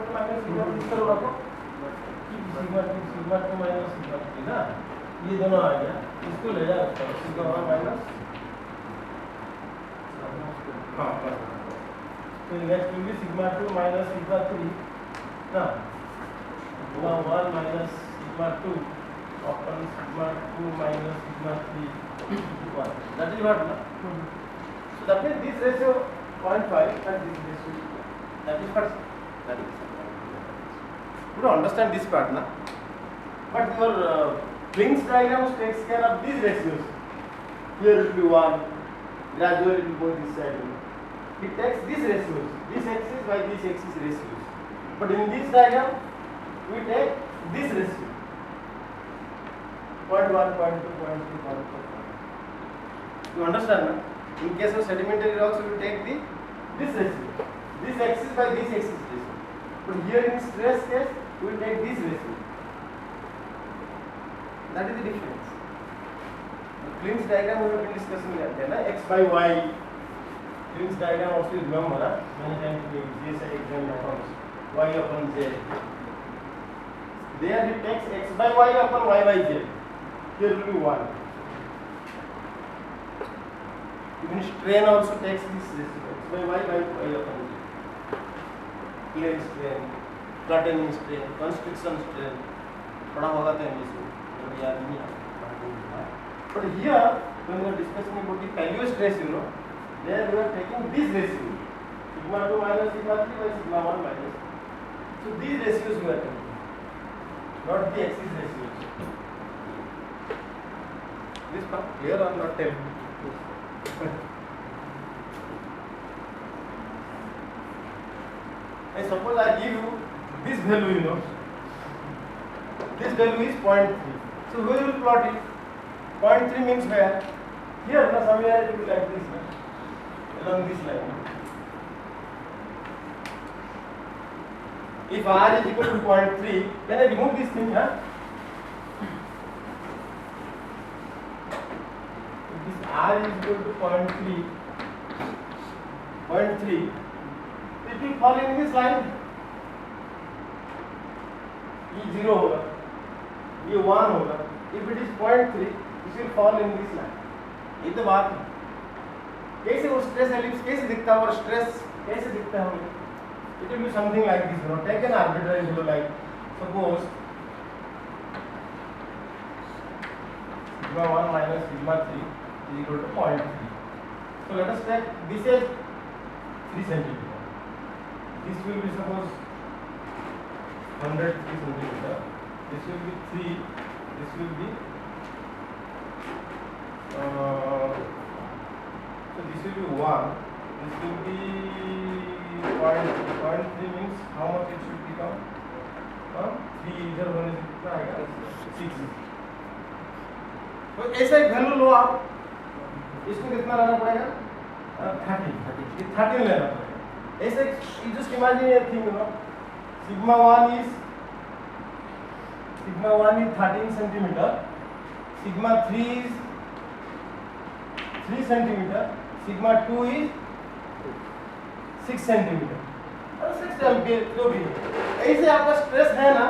2 minus sigma 3 करो रखो sigma 2 minus sigma 3 ना, ये दोनों आ गया, इसको ले जाओ सिग्मा 1 माइनस हाँ तो next will be sigma 2 minus sigma 3 ना, sigma 1 minus sigma 2 upon sigma 2 minus sigma 3 1. That is what na? So that means this ratio 0.5 and this ratio that is first. That is. You don't understand this part na? But your Fling's diagram takes care of these ratios. Here it will be 1. Gradually it will go this side. It takes these ratios. This axis by this axis ratios. But in this diagram we take this ratio. 0.1, 0.2, 0.3, 0.4. You understand, na? In case of sedimentary rocks, we will take this ratio, this axis by this axis ratio. But here in stress case, we will take this ratio. That is the difference. The Fling's diagram we have been discussing that, na? X by Y. Fling's diagram also you remember, na? Many times we use this exam becomes Y upon Z. There it takes X by Y upon Y by Z. Here will be 1. Even strain also takes this ratio, X by Y upon Z. Plane strain, flattening strain, constriction strain. पढ़ा होगा तो English याद नहीं आता. But here when we are discussing about the Pallios ratio, there we are taking this ratio, sigma 2 minus sigma 3 by sigma 1 minus. So these ratios we are taking, not the axis ratios. This part clear or not? Tell me. I suppose I give you this value, you know. This value is 0.3. So where will plot it? 0.3 means where? Here, no, somewhere it will be like this, no? Along this line. If R is equal to 0.3, can I remove this thing, huh? R is equal to 0.3, it will fall in this line. ये 0 होगा, ये 1 होगा. If it is 0.3, it will fall in this line. ये तो बात है. कैसे वो stress ellipse कैसे दिखता है और stress कैसे दिखता है? It will be something like this. You know, take an arbitrary value like suppose sigma 1 minus sigma 3 is equal to 0.3. So let us take this as 3 centimeter. This will be suppose 103 centimeter. This will be 3. This will be so this will be 1. This will be 0.3 means how much it should become? 3 इधर होने से कितना आएगा? 6. तो ऐसा एक value लो आप. इसको कितना लाना पड़ेगा? 13. ये 13 लेना पड़ेगा. ऐसे you just imagine a thing, you know. Sigma 1 is 13 centimeter. Sigma 3 is 3 centimeter. Sigma 2 is 6 centimeter. और 6 एम्पियर जो भी है. ऐसे आपका स्ट्रेस है ना,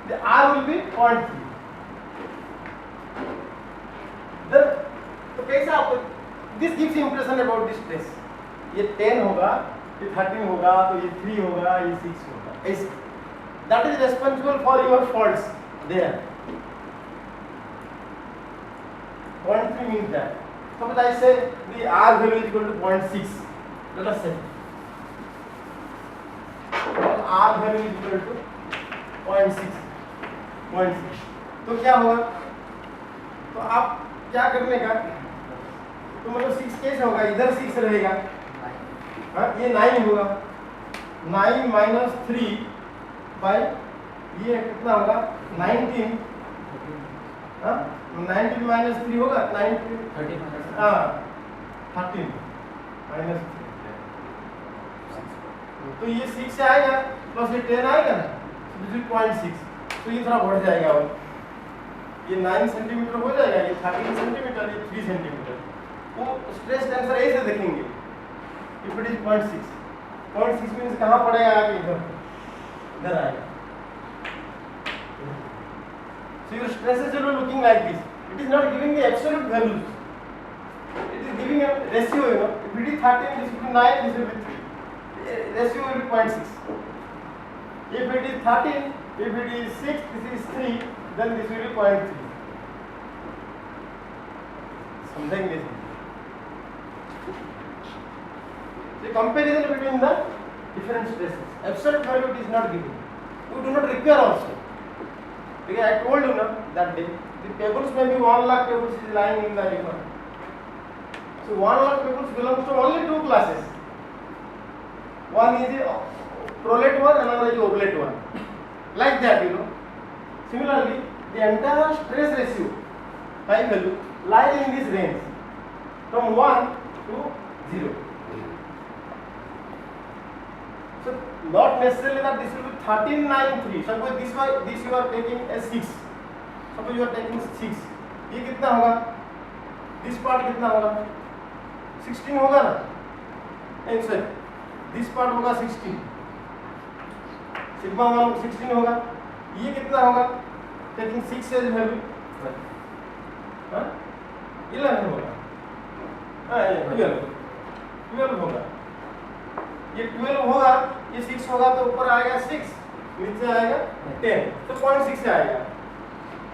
the R will be 0.3. तो कैसे आपको this gives impression about this stress. ये 10 होगा, ये 13 होगा, तो ये 3 होगा, ये 6 होगा. ऐसे that is responsible for your faults there. 0.3 means that. Suppose I say the R value is equal to 0.6. Let us say R value is equal to 0.6. तो क्या होगा? तो आप क्या करने का? तो मतलब 6 कैसे होगा? इधर 6 रहेगा, हाँ ये 9 होगा. 9 minus 3 by ये कितना होगा? 19. हाँ 19 minus 3 होगा 19. हाँ 13 minus 3. तो ये 6 से आएगा प्लस ये 10 आएगा ना, तो 0.6. तो ये थोड़ा बढ़ जाएगा और ये 9 सेंटीमीटर हो जाएगा, ये 13 सेंटीमीटर, ये 3 सेंटीमीटर. तो स्ट्रेस टेंसर ऐसे देखेंगे. इफ इट इज 0.6 मीन्स कहाँ पड़ेगा आगे? इधर इधर आएगा. So your stresses will be looking like this. It is not giving the absolute values. It is giving a ratio, you know. If it is 13, this will be 9, this will be 3. Ratio will be 0.6. If it is 13, if it is 6, this is 3, then this will be 0.3. Something this. The comparison between the different stresses. Absolute value it is not given. You do not require also. Because I told you now that day, the pebbles may be 1 lakh pebbles is lying in the river. So 1 lakh pebbles belongs to only 2 classes. One is the prolate one, another is the oblate one. Like that, you know. Similarly, the entire stress ratio, high value, lies in this range from 1 to 0. So not necessarily that this will be 13, 9, 3. Suppose this you are taking as 6. Suppose you are taking 6. ये कितना होगा? This part कितना होगा? 16 होगा ना? नहीं sir. This part होगा 16. Sigma 1 16 होगा. ये कितना होगा? Taking 6 as value. हाँ? 11 होगा. हाँ 12 होगा. ये 12 होगा, ये 6 होगा तो ऊपर आएगा 6, नीचे आएगा 10, तो 0.6 से आएगा.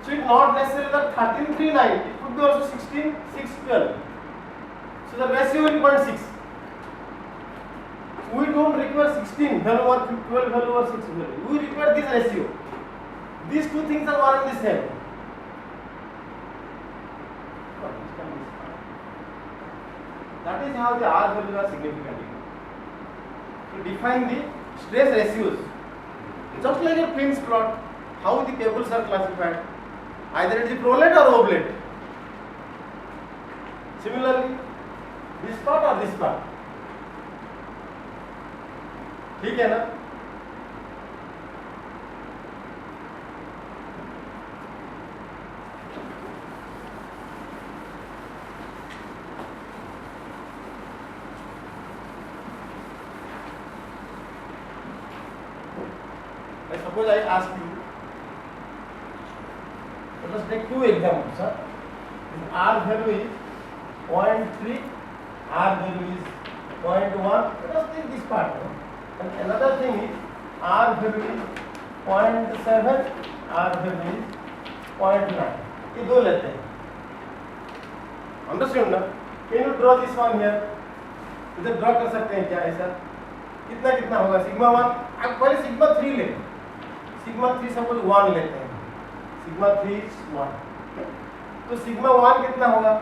So it not necessarily that 13, 3, 9, it could be also 16, 6, 12. So the ratio will be 0.6. We don't require 16 value or 12 value or 6 value. We require this ratio. These two things are one and the same. That is how the R values are significant. To define the stress ratios, just like a Finn's plot, how the pebbles are classified, either it is prolate or oblate. Similarly, this part or this part. ठीक है ना? Suppose I ask you, let us take two examples. R value is 0.3, R value is 0.1. Let us take this part. And another thing is R value is 0.7, R value is 0.9. ये दो लेते हैं. Understand ना? Can you draw this one here? इधर draw कर सकते हैं क्या ऐसा? कितना कितना होगा? सिग्मा 1. अब पहले सिग्मा 3 लेते हैं. सिग्मा 3 सपोज 1 लेते हैं. Sigma 3 is 1. तो सिग्मा 1 कितना होगा?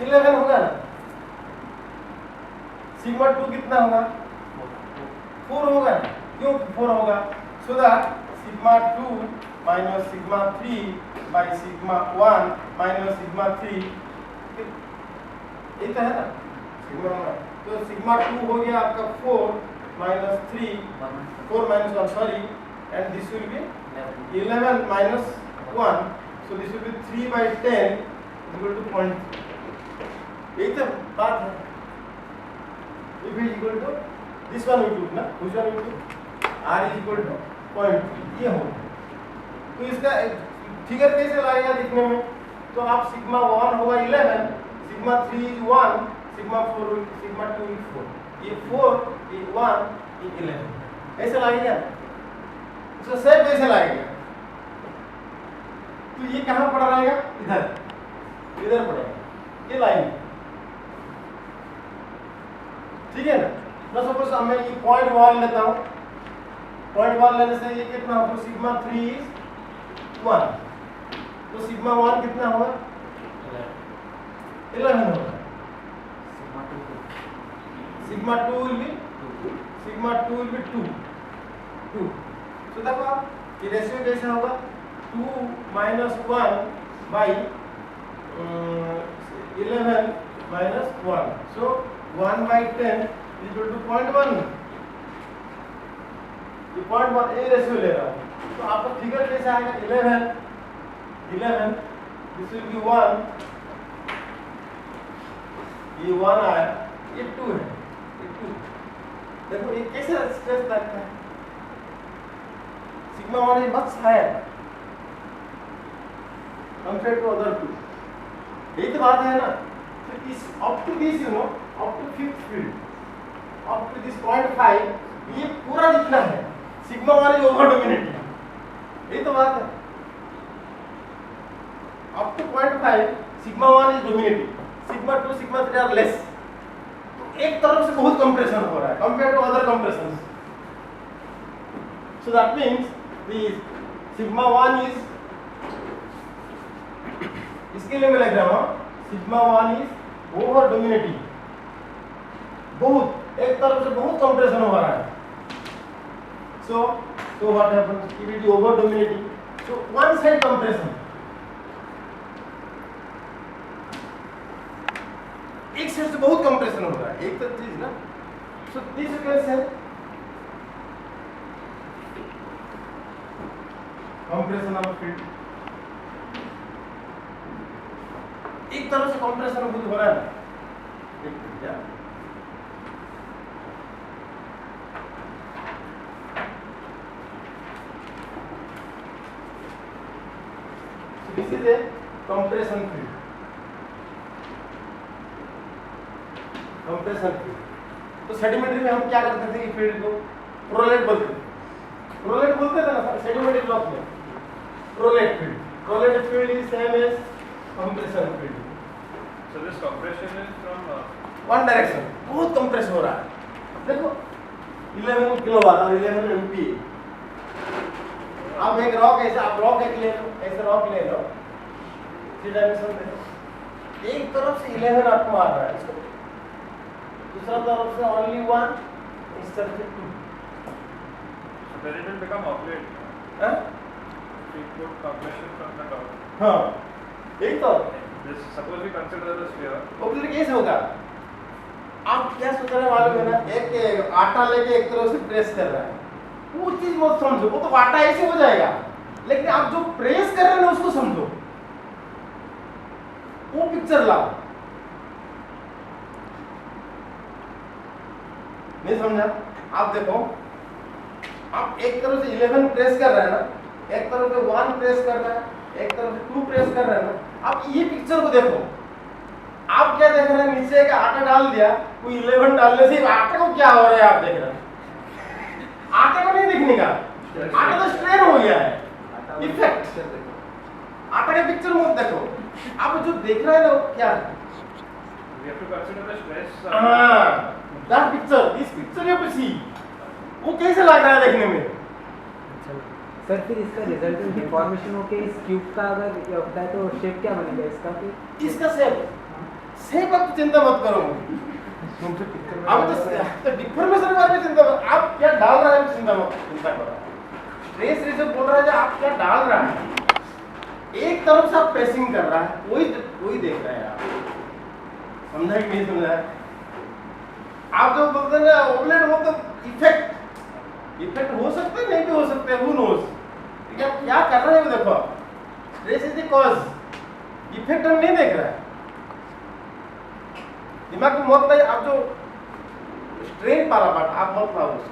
11 होगा ना? सिग्मा 2 कितना होगा? 4 होगा ना? क्यों 4 होगा? So that sigma 2 minus sigma 3 by sigma 1 minus sigma 3 ये तो है ना? सिग्मा 1. तो सिग्मा 2 हो गया आपका 4 minus 3, 4 minus 1, sorry, and this will be 11 minus 1, so this will be 3 by 10 equal to 0.3. यही तो बात है. If is equal to this one we took ना, which one we took? R is equal to 0.3. ये होगा. तो इसका figure कैसे लाएगा दिखने में? तो आप सिग्मा 1 होगा 11, सिग्मा 3 is 1, सिग्मा 2 is 4. ये 4, ये 1, ये 11. ऐसे लाएगा. इसको सेम कैसे लाएगा? तो ये कहाँ पड़ रहेगा? इधर पड़ेगा. ये लाइन. ठीक है ना? मैं सपोज मैं ये 0.1 लेता हूँ. 0.1 लेने से ये कितना होगा? Sigma 3 is 1. तो सिग्मा 1 कितना होगा? 11 होगा. Sigma 2 will be 2. So देखो आप ये रेशियो कैसे होगा? 2 minus 1 by 11 minus 1. So 1 by 10 is equal to 0.1. ये 0.1 ये रेशियो ले रहा हूँ. तो आपका फिगर कैसे आएगा? 11 this will be 1. ये 1 आया, ये 2 है. देखो ये कैसे स्ट्रेस लगता है. sigma 1 is much higher compared to other two. यही तो बात है ना. So इस up to this up to fifth field, up to this 0.5 ये पूरा जितना है sigma 1 is over dominating. यही तो बात है. Up to 0.5 sigma 1 is dominating, sigma 2 sigma 3 are less. तो एक तरफ से बहुत कंप्रेशन हो रहा है compared to other compressions. So that means the sigma 1 is, इसके लिए मैं लिख रहा हूँ sigma 1 is over dominating, बहुत एक तरफ से बहुत कंप्रेशन हो रहा है. So what happens if it is over dominating? So one side compression, एक साइड से बहुत कंप्रेशन हो रहा है, एक तो चीज ना. So this you can say compression of field. एक तरफ से कंप्रेशन बहुत हो रहा है. So this is a compression field. Compression field. तो सेडिमेंट्री में हम क्या करते थे कि फील्ड को प्रोलेट बोलते थे. प्रोलेट बोलते थे ना सेडिमेंट्री ब्लॉक में. Prolate field is same as compression field. So this compression is from one direction. बहुत कंप्रेस हो रहा है. देखो 11 किलोवाट और 11 एमपी. अब एक रॉक ऐसे आप रॉक एक ले लो, ऐसे रॉक ले लो, 3 डायमेंशन में एक तरफ से 11 आपको मार रहा है, इसको दूसरा तरफ से only 1, इस तरफ से 2. So then it will become oblate. हाँ? We put compression from the top. हाँ. एक तो This suppose we consider the sphere. Oblique कैसे होगा? आप क्या सोच रहे हैं मालूम है ना? एक आटा लेके एक तरफ से प्रेस कर रहा है. वो चीज मत समझो, वो तो आटा ऐसे हो जाएगा. लेकिन आप जो प्रेस कर रहे हैं ना उसको समझो. वो पिक्चर लाओ. नहीं समझा? आप देखो, आप एक तरफ से 11 प्रेस कर रहे हैं ना, एक तरफ से 1 प्रेस कर रहे हैं, एक तरफ से 2 प्रेस कर रहे हैं ना. आप ये पिक्चर को देखो. आप क्या देख रहे हैं? नीचे का आटा डाल दिया, वो 11 डालने से आटे को क्या हो रहा है आप देख रहे हैं. आटे को नहीं दिखने का, आटा तो स्ट्रेन हो गया है. इफेक्ट आटा का पिक्चर मत देखो. आप जो देख रहे हैं ना वो क्या है? We have to consider the stress. हाँ, that picture, this picture you have to see. वो कैसे लग रहा है देखने में? सर फिर इसका रिजल्टेंट डिफॉर्मेशन होके इस क्यूब का अगर ये होता है तो शेप क्या बनेगा इसका फिर? इसका शेप आप चिंता मत करो. अब तो डिफॉर्मेशन के बारे में चिंता मत. आप क्या डाल रहे हैं चिंता करो. स्ट्रेस रेशियो बोल रहा है आप क्या डाल रहा है. एक तरफ से आप प्रेसिंग कर रहा है, वही देख रहे हैं आप. समझा कि नहीं समझा? आप जो बोलते हैं ना ओबलेट, वो तो इफेक्ट हो सकते हैं, नहीं भी हो सकते हैं, who knows. ठीक है, क्या कर रहे हैं देखो. Stress is the cause, effect हम नहीं देख रहे हैं. दिमाग में मत लाइए. आप जो स्ट्रेन वाला पार्ट आप मत लाओ उसको.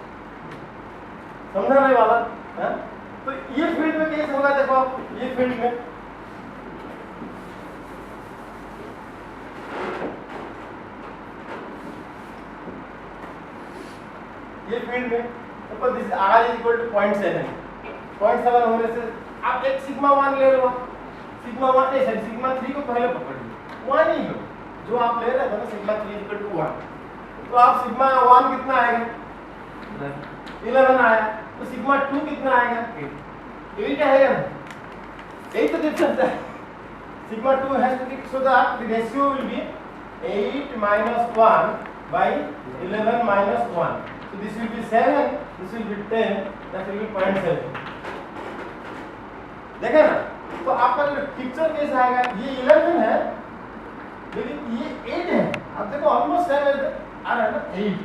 समझा नहीं वाला है? तो ये फील्ड में कैसे होगा देखो आप. ये फील्ड में suppose this r is equal to 0.7. 0.7 होने से आप एक सिग्मा 1 ले लो. सिग्मा 1 नहीं सर, सिग्मा 3 को पहले पकड़ लो. 1 ही लो जो आप ले रहे थे ना, सिग्मा 3 इक्वल टू 1. तो आप सिग्मा 1 कितना आएगा? 11 आया. तो सिग्मा 2 कितना आएगा? 8 आएगा ना. यही तो डिफरेंस है. Sigma 2 has to be so that the ratio will be 8 minus 1 by 11 minus 1. So this will be 7, this will be 10, that will be 0.7. देखा ना? तो आपका जो पिक्चर कैसा आएगा? ये 11 है, लेकिन ये 8 है. अब देखो ऑलमोस्ट 7 आ रहा है ना. 8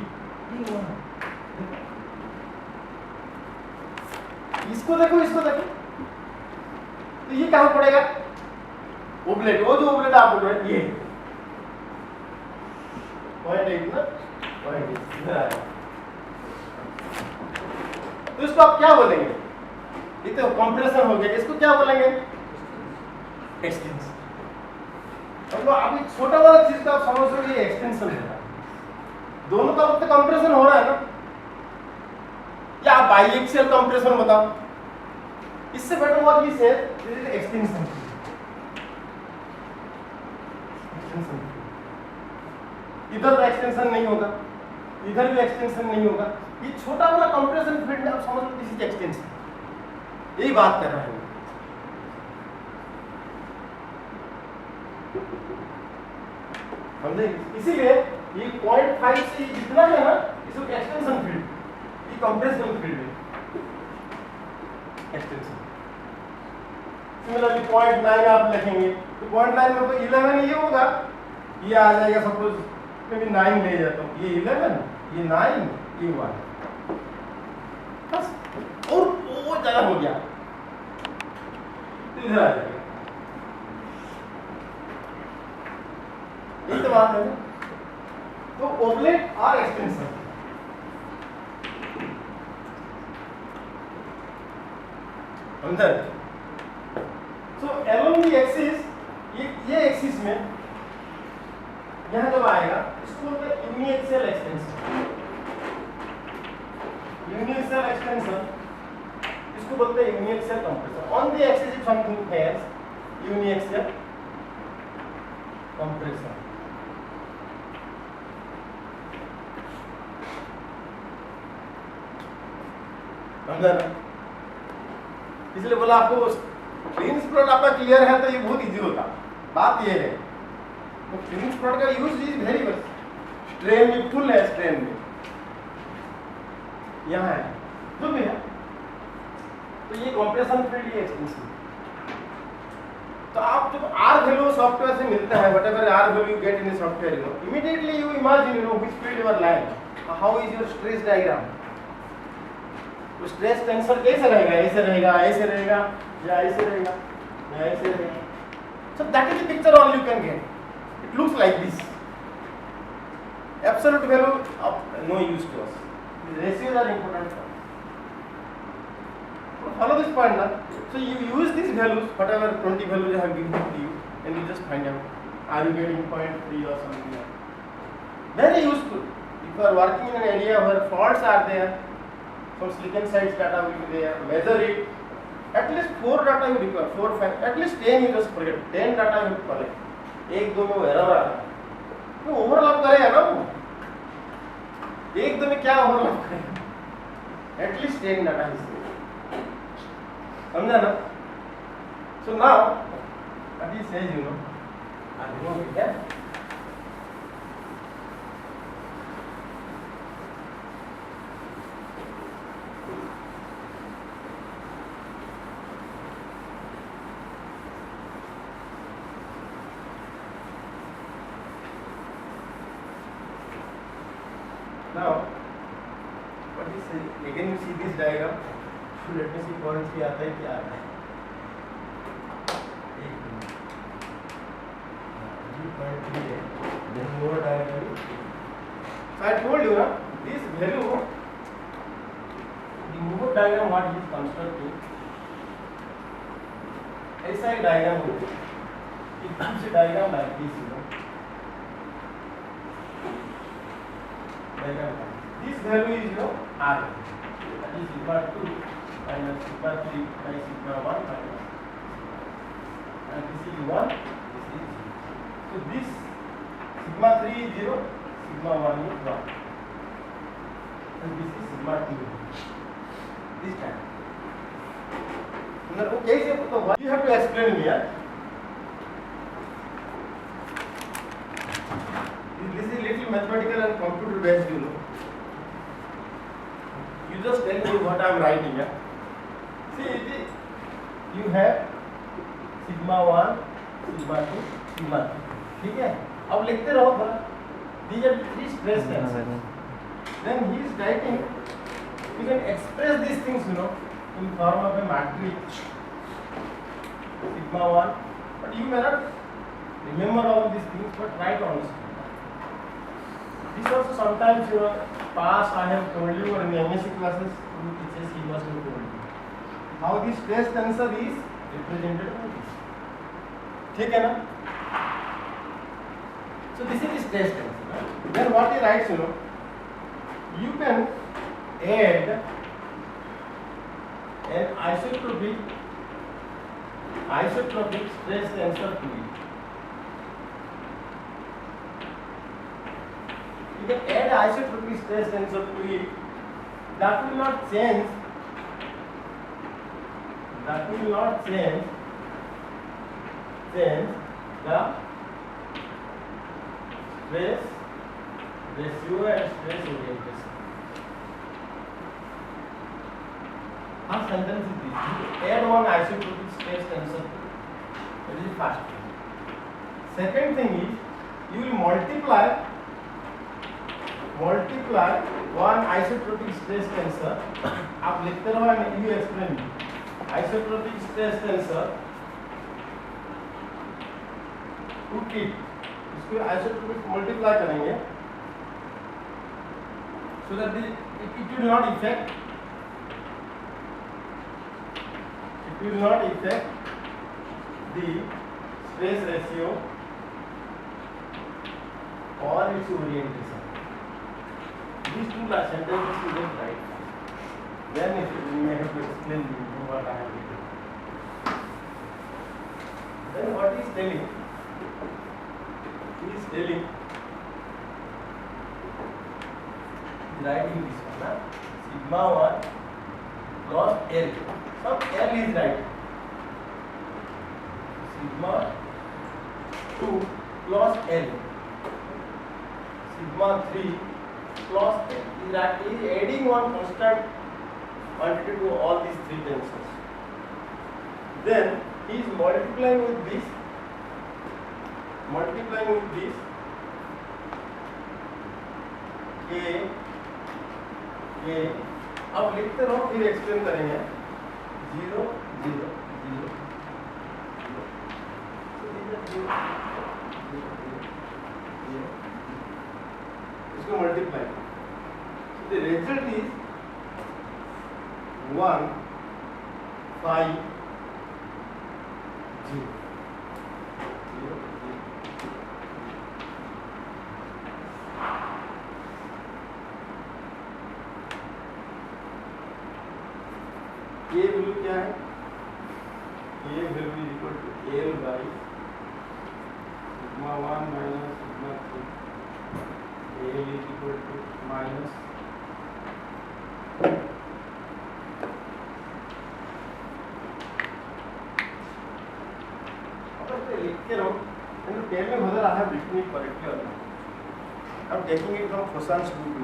इसको देखो, तो ये कहाँ पड़ेगा? ओबलेट, वो जो ओबलेट आप बोल रहे हैं ये 0.8 ना, 0.8 इधर आएगा. तो इसको आप क्या बोलेंगे? ये तो कंप्रेशन हो गया, इसको क्या बोलेंगे? एक्सटेंशन। मतलब अभी छोटा वाला चीज का आप समझ रहे हो, ये एक्सटेंशन है। दोनों तरफ से कंप्रेशन हो रहा है ना, या आप बाइएक्सियल कंप्रेशन बताओ, इससे बेटर व्हाट वी से दिस इज एक्सटेंशन। इधर भी एक्सटेंशन नहीं होगा, इधर भी एक्सटेंशन नहीं होगा, ये छोटा वाला कंप्रेशन फील्ड आप समझ लो, दिस इज एक्सटेंशन। यही बात कर रहे हैं। समझे? इसीलिए ये 0.5 से जितना है ना, इसको एक्सटेंशन फील्ड, ये कंप्रेशन फील्ड है, एक्सटेंशन। सिमिलरली 0.9 आप लिखेंगे तो 0.9 में तो 11 ये होगा, ये आ जाएगा, सपोज मैं भी 9 ले जाता हूँ, ये 11, ये 9, ये 1, बस। और वो ज्यादा हो गया तो इधर आ जाएगा। यही तो बात है ना। तो ओबलेट और एक्सटेंशन, समझे? सो अलोंग द एक्सिस, ये एक्सिस में यहां जब आएगा इसको बोलते हैं यूनिएक्सियल एक्सटेंशन। यूनिएक्सियल एक्सटेंशन इसको बोलते हैं uniaxial compression. On the axis if something has uniaxial compression. समझा ना? इसलिए बोला आपको फ्रिंज प्लॉट आपका क्लियर है तो ये बहुत इजी होता। बात ये है तो फ्रिंज प्लॉट का use is very much. Strain में फुल है, स्ट्रेन में यहाँ है जो भी है, तो ये कंप्रेशन फील्ड, ये एक्सटेंशन। तो आप जब आर वैल्यू सॉफ्टवेयर से मिलता है, whatever R value get in software, you know immediately you imagine, you know which field you are lying, how is your stress diagram. तो स्ट्रेस टेंसर कैसे रहेगा? ऐसे रहेगा, ऐसे रहेगा, या ऐसे रहेगा, या ऐसे रहेगा। So that is the picture all you can get. It looks like this. Absolute value of no use to us. The ratios are important. So follow this point now. So you use these values, whatever 20 values I have given to you, and you just find out are you getting 0.3 or something like that. Very useful. If you are working in an area where faults are there, some silicon sites data will be there, measure it. At least 4 data you require, 4, 5, at least 10 you just forget, 10 data you collect. 1-2 में वो error आ रहा है, तो overlap करेगा ना वो, 1-2 में क्या ओवरलैप करेगा? At least 10 data is there. समझा ना? So now, what he says, you know, I remove it here. Now, what is again you see this diagram. So let me see कौन सी आता है, क्या आता है। एक मिनट, ये पॉइंट है, then more diagram. So I told you ना, this value, the more diagram what is constructing, ऐसा एक diagram होता है। It gives a diagram like this, you know. This value is, you know, R, that is sigma 2 minus sigma 3 by sigma 1 minus, and this is 1, this is 0. So this sigma 3 is 0, sigma 1 is 1, and this is sigma 2. This time. Okay, so you have to explain me, yeah? This is little mathematical and computer based, you know. You just tell me what I am writing, yeah. See, you have sigma 1, sigma 2, sigma 3. ठीक है? अब लिखते रहो थोड़ा. These are 3 stress tensors. Then he is writing. You can express these things, you know, in form of a matrix. Sigma 1, but you may not remember all these things, but try to understand. This also sometimes, past I have told you, or in the MSc classes, two teachers he must have told you. how the stress tensor is represented by this. ठीक है ना? So this is the stress tensor. Then what he writes, you can add an isotropic stress tensor to it. You can add isotropic stress tensor to it. That will not change the stress ratio and stress orientation. How sentence is this? You add one isotropic stress tensor to it. That is the first thing. Second thing is you will multiply one isotropic stress tensor. आप लिखते रहो and you explain me. Isotropic stress tensor to it. इसको isotropic multiply करेंगे so that it will not affect the stress ratio or its orientation. These two sentences you just write. Then you may have to explain what I have written. Then what he is telling? He is telling, writing this one, sigma 1 plus L. Some L is right. Sigma 2 plus L. Sigma 3 plus L. He is adding one constant quantity to all these three tensors. Then he is multiplying with this. K. अब लिखते रहो फिर explain करेंगे 0 0 0 इसको multiply so the result is 1 5 0 ये value क्या है? ये value is equal to L by sigma 1 minus sigma 3. L is equal to minus लिख के रहो टेल में whether I have written it correctly or not. I'm taking it from Khosan's book,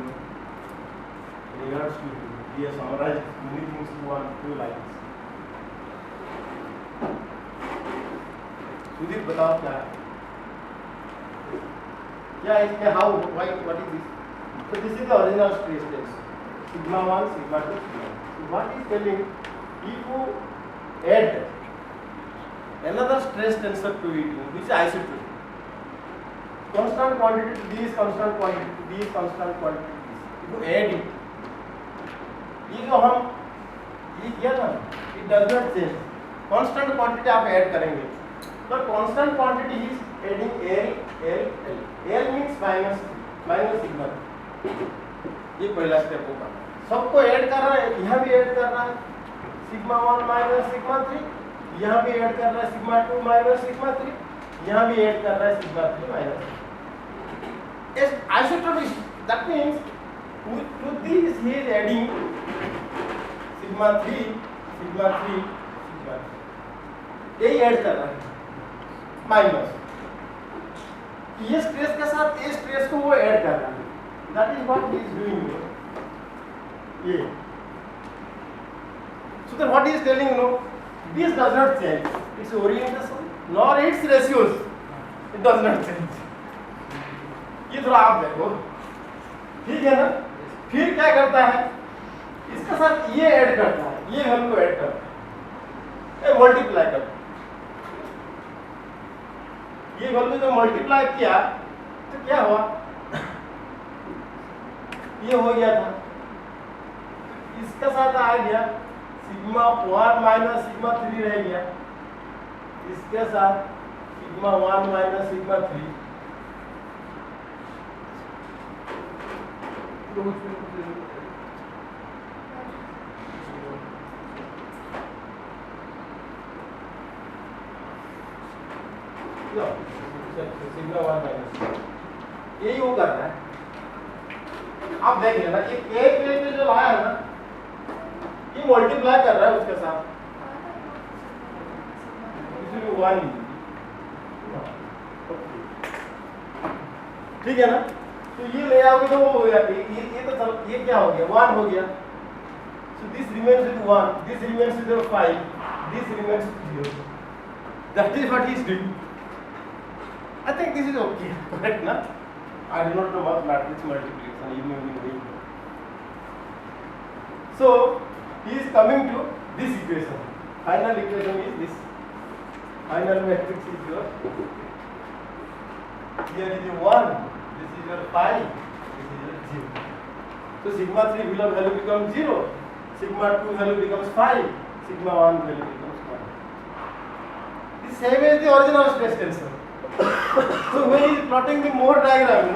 regards to it. He has summarized many things to one few lines. Sudeep बताओ क्या है? क्या है इसमें? How? Why? What is this? So this is the original stress test. Sigma 1, sigma 2, sigma 1. So what is telling? If you add another stress tensor to it, which is isotropic, constant quantity to this, constant quantity to this, constant quantity to this. If you add it, ये जो हम ये किया ना, it does not change. Constant quantity आप add करेंगे, but constant quantity is adding L means minus sigma. ये पहला स्टेप होगा. सबको ऐड कर रहा है, यहाँ भी ऐड कर रहा है सिग्मा 1 माइनस सिग्मा 3, यहाँ भी ऐड कर रहा है सिग्मा 2 माइनस सिग्मा 3, यहाँ भी ऐड कर रहा है sigma 3 minus. Yes, isotropic. That means to this he is adding sigma 3, sigma 3, sigma 3. यही ऐड कर रहा है माइनस. ये स्ट्रेस के साथ ये स्ट्रेस को वो ऐड कर रहा है. That is what he is doing. ये. So then what he is telling, this does not change. Its orientation nor its ratios. It does not change. ये थोड़ा आप देखो, ठीक है ना? फिर क्या करता है? इसके साथ ये ऐड करता है, ये वैल्यू ऐड करता है, ये मल्टीप्लाई करता है. ये वैल्यू जो मल्टीप्लाई किया तो क्या हुआ? ये हो गया था, इसके साथ आ गया सिग्मा 1 माइनस सिग्मा 3 रह गया, इसके साथ sigma 1 minus sigma 3 sigma 1 minus, यही वो कर रहा है। आप देख लेना, एक में जो लाया है ना, ये मल्टीप्लाई कर रहा है उसके साथ, इसलिए 1 ठीक है ना। तो ये ले आओगे तो वो हो गया, ये तो चल, ये क्या हो गया, 1 हो गया। So this remains with 1, this remains with 5, this remains with 0. That is what he is doing. I think this is okay, correct na? I do not know what matrix multiplication you may be doing. So he is coming to this equation. Final equation is this. Final matrix is your, here is your 1, this is your 5, this is your 0. So sigma 3 value becomes 0, sigma 2 value becomes 5, sigma 1 value becomes 1. The same as the original stress tensor. So when he is plotting the Mohr diagram,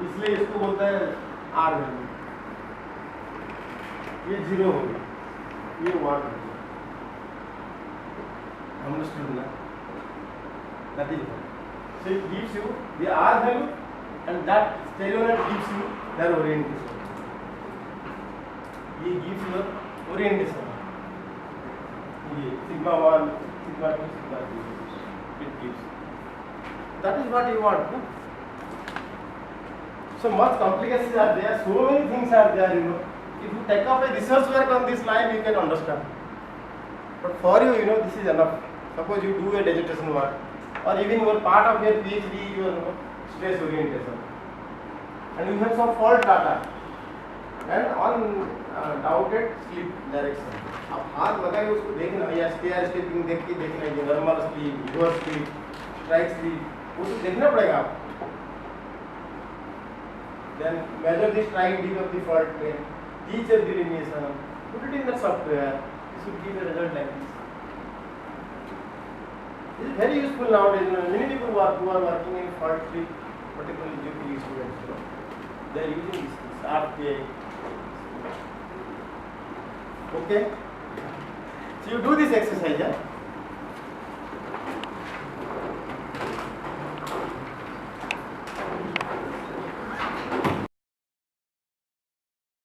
इसलिए इसको बोलते हैं are value, ये 0 हो गया, ये 1 हो गया, अंडरस्टूड ना? That is it. So it gives you the R value and that stellionet gives you their orientation. ये gives your orientation. ये sigma 1, sigma 2, sigma 3 it gives. That is what you want. No? So much complications are there, so many things are there, you know. If you take up a research work on this line, you can understand. But for you, you know, this is enough. Suppose you do a dissertation work, or even you are part of your PhD, you know, stress orientation, and you have some fault data, and on doubted slip direction. आप हाथ लगाए उसको देखना, या stair stepping देख के देखना, ये normal sleep, reverse sleep, strike sleep, वो सब देखना पड़ेगा आपको. Then measure the strike depth of the fault plane, teach a delineation, put it in the software. This will give a result like this. This is very useful nowadays. You know, many people who are working in fault free, particularly GPE students, you know, they are using this RPA. Okay. So you do this exercise, yeah?